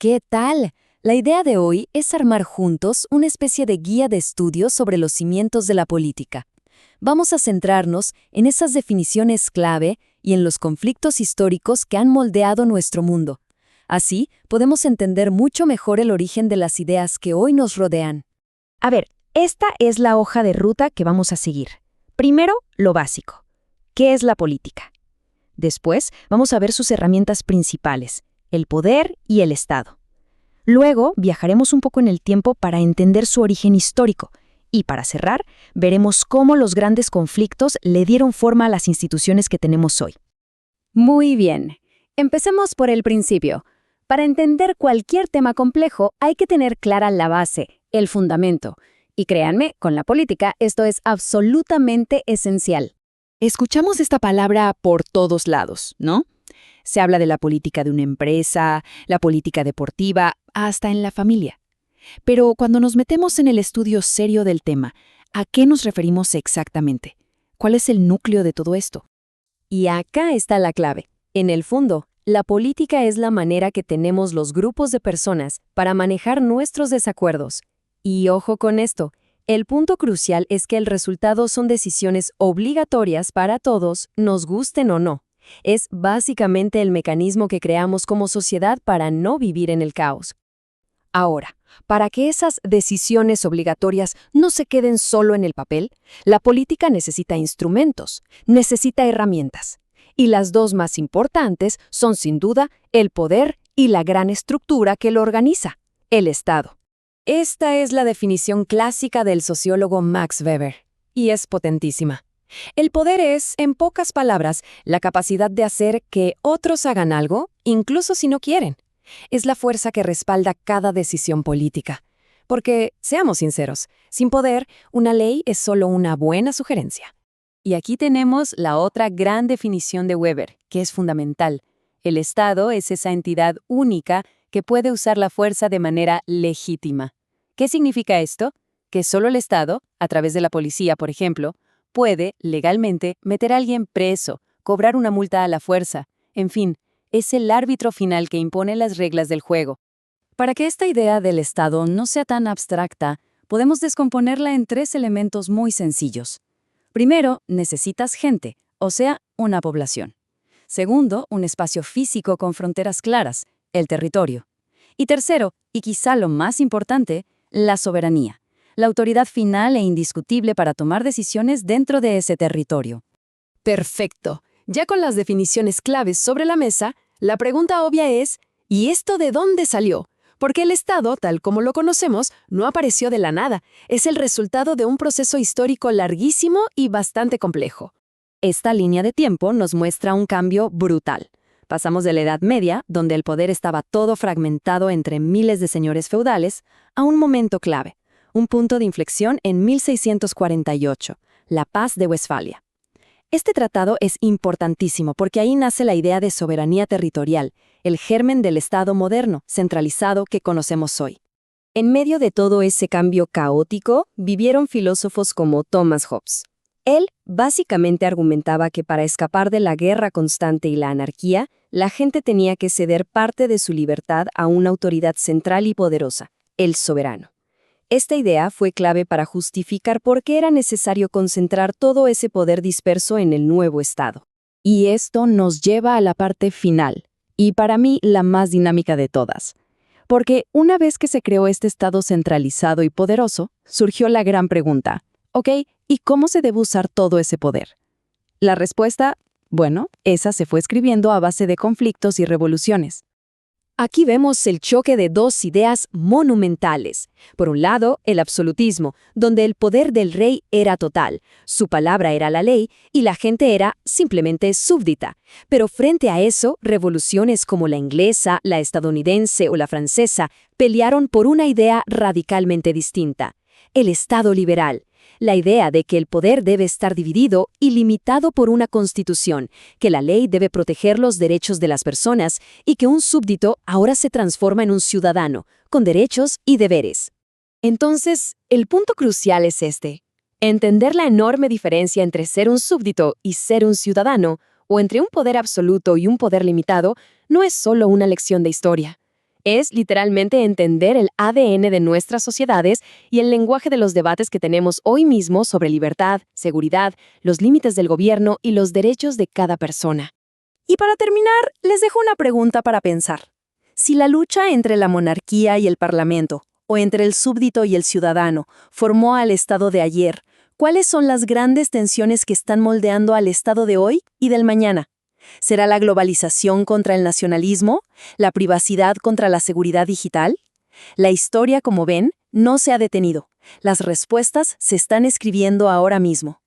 ¿Qué tal? La idea de hoy es armar juntos una especie de guía de estudio sobre los cimientos de la política. Vamos a centrarnos en esas definiciones clave y en los conflictos históricos que han moldeado nuestro mundo. Así, podemos entender mucho mejor el origen de las ideas que hoy nos rodean. A ver, esta es la hoja de ruta que vamos a seguir. Primero, lo básico. ¿Qué es la política? Después, vamos a ver sus herramientas principales, el poder y el Estado. Luego, viajaremos un poco en el tiempo para entender su origen histórico. Y para cerrar, veremos cómo los grandes conflictos le dieron forma a las instituciones que tenemos hoy. Muy bien. Empecemos por el principio. Para entender cualquier tema complejo hay que tener clara la base, el fundamento. Y créanme, con la política esto es absolutamente esencial. Escuchamos esta palabra por todos lados, ¿no? Se habla de la política de una empresa, la política deportiva, hasta en la familia. Pero cuando nos metemos en el estudio serio del tema, ¿a qué nos referimos exactamente? ¿Cuál es el núcleo de todo esto? Y acá está la clave. En el fondo, la política es la manera que tenemos los grupos de personas para manejar nuestros desacuerdos. Y ojo con esto, el punto crucial es que el resultado son decisiones obligatorias para todos, nos gusten o no. Es básicamente el mecanismo que creamos como sociedad para no vivir en el caos. Ahora, para que esas decisiones obligatorias no se queden solo en el papel, la política necesita instrumentos, necesita herramientas. Y las dos más importantes son sin duda el poder y la gran estructura que lo organiza, el Estado. Esta es la definición clásica del sociólogo Max Weber, y es potentísima. El poder es, en pocas palabras, la capacidad de hacer que otros hagan algo, incluso si no quieren. Es la fuerza que respalda cada decisión política. Porque, seamos sinceros, sin poder, una ley es solo una buena sugerencia. Y aquí tenemos la otra gran definición de Weber, que es fundamental. El Estado es esa entidad única que puede usar la fuerza de manera legítima. ¿Qué significa esto? Que solo el Estado, a través de la policía, por ejemplo, puede, legalmente, meter a alguien preso, cobrar una multa a la fuerza. En fin, es el árbitro final que impone las reglas del juego. Para que esta idea del Estado no sea tan abstracta, podemos descomponerla en 3 elementos muy sencillos. Primero, necesitas gente, o sea, una población. Segundo, un espacio físico con fronteras claras, el territorio. Y tercero, y quizá lo más importante, la soberanía, la autoridad final e indiscutible para tomar decisiones dentro de ese territorio. Perfecto. Ya con las definiciones claves sobre la mesa, la pregunta obvia es, ¿y esto de dónde salió? Porque el Estado, tal como lo conocemos, no apareció de la nada. Es el resultado de un proceso histórico larguísimo y bastante complejo. Esta línea de tiempo nos muestra un cambio brutal. Pasamos de la Edad Media, donde el poder estaba todo fragmentado entre miles de señores feudales, a un momento clave, un punto de inflexión en 1648, la Paz de Westfalia. Este tratado es importantísimo porque ahí nace la idea de soberanía territorial, el germen del Estado moderno, centralizado que conocemos hoy. En medio de todo ese cambio caótico, vivieron filósofos como Thomas Hobbes. Él básicamente argumentaba que para escapar de la guerra constante y la anarquía, la gente tenía que ceder parte de su libertad a una autoridad central y poderosa, el soberano. Esta idea fue clave para justificar por qué era necesario concentrar todo ese poder disperso en el nuevo Estado. Y esto nos lleva a la parte final, y para mí la más dinámica de todas. Porque una vez que se creó este Estado centralizado y poderoso, surgió la gran pregunta, ¿ok? ¿Y cómo se debe usar todo ese poder? La respuesta, bueno, esa se fue escribiendo a base de conflictos y revoluciones. Aquí vemos el choque de 2 ideas monumentales. Por un lado, el absolutismo, donde el poder del rey era total, su palabra era la ley y la gente era simplemente súbdita. Pero frente a eso, revoluciones como la inglesa, la estadounidense o la francesa pelearon por una idea radicalmente distinta: el Estado liberal. La idea de que el poder debe estar dividido y limitado por una constitución, que la ley debe proteger los derechos de las personas y que un súbdito ahora se transforma en un ciudadano, con derechos y deberes. Entonces, el punto crucial es este: entender la enorme diferencia entre ser un súbdito y ser un ciudadano, o entre un poder absoluto y un poder limitado, no es solo una lección de historia. Es literalmente entender el ADN de nuestras sociedades y el lenguaje de los debates que tenemos hoy mismo sobre libertad, seguridad, los límites del gobierno y los derechos de cada persona. Y para terminar, les dejo una pregunta para pensar. Si la lucha entre la monarquía y el parlamento, o entre el súbdito y el ciudadano, formó al Estado de ayer, ¿cuáles son las grandes tensiones que están moldeando al Estado de hoy y del mañana? ¿Será la globalización contra el nacionalismo? ¿La privacidad contra la seguridad digital? La historia, como ven, no se ha detenido. Las respuestas se están escribiendo ahora mismo.